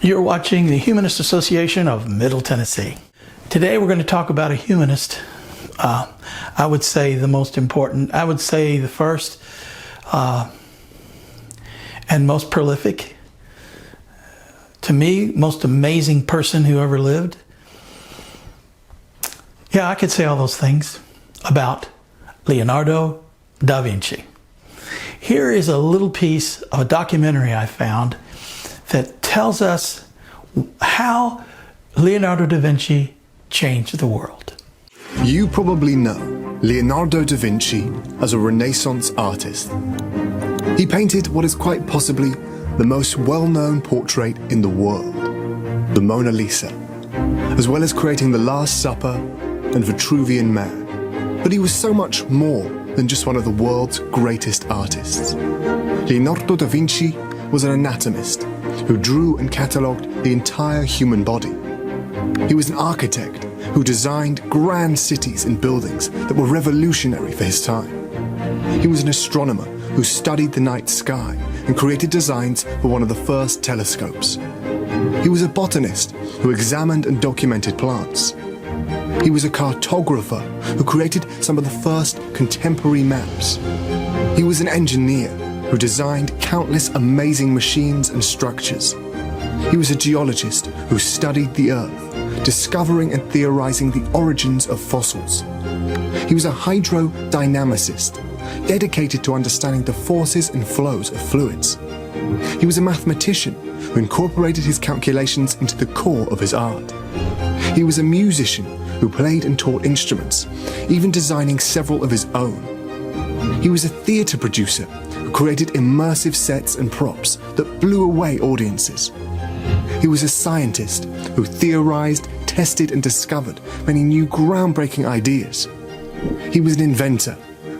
You're watching the Humanist Association of Middle Tennessee. Today we're going to talk about a humanist. I would say the most important, I would say the first and most prolific, to me, most amazing person who ever lived. Yeah, I could say all those things about Leonardo da Vinci. Here is a little piece of a documentary I found that tells us how Leonardo da Vinci changed the world. You probably know Leonardo da Vinci as a Renaissance artist. He painted what is quite possibly the most well-known portrait in the world, the Mona Lisa, as well as creating The Last Supper and Vitruvian Man. But he was so much more than just one of the world's greatest artists. Leonardo da Vinci was an anatomist who drew and catalogued the entire human body. He was an architect who designed grand cities and buildings that were revolutionary for his time. He was an astronomer who studied the night sky and created designs for one of the first telescopes. He was a botanist who examined and documented plants. He was a cartographer who created some of the first contemporary maps. He was an engineer who designed countless amazing machines and structures. He was a geologist who studied the Earth, discovering and theorizing the origins of fossils. He was a hydrodynamicist, dedicated to understanding the forces and flows of fluids. He was a mathematician who incorporated his calculations into the core of his art. He was a musician who played and taught instruments, even designing several of his own. He was a theatre producer who created immersive sets and props that blew away audiences. He was a scientist who theorized, tested and discovered many new groundbreaking ideas. He was an inventor,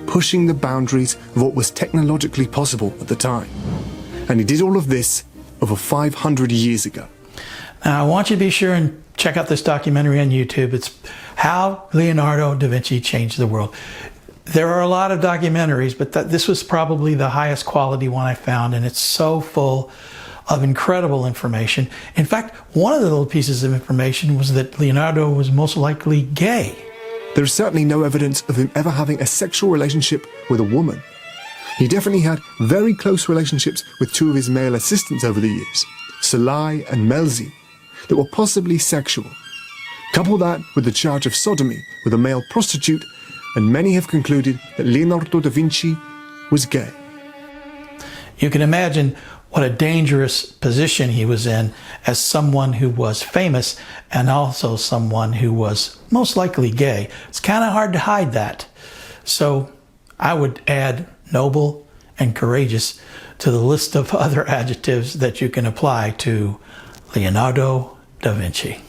pushing the boundaries of what was technologically possible at the time. And he did all of this over 500 years ago. Now I want you to be sure and check out this documentary on YouTube. It's How Leonardo da Vinci Changed the World. There are a lot of documentaries, but this was probably the highest quality one I found, and it's so full of incredible information. In fact, one of the little pieces of information was that Leonardo was most likely gay. There is certainly no evidence of him ever having a sexual relationship with a woman. He definitely had very close relationships with two of his male assistants over the years, Salai and Melzi, that were possibly sexual. Couple that with the charge of sodomy with a male prostitute, and many have concluded that Leonardo da Vinci was gay. You can imagine what a dangerous position he was in as someone who was famous and also someone who was most likely gay. It's kind of hard to hide that. So I would add noble and courageous to the list of other adjectives that you can apply to Leonardo da Vinci.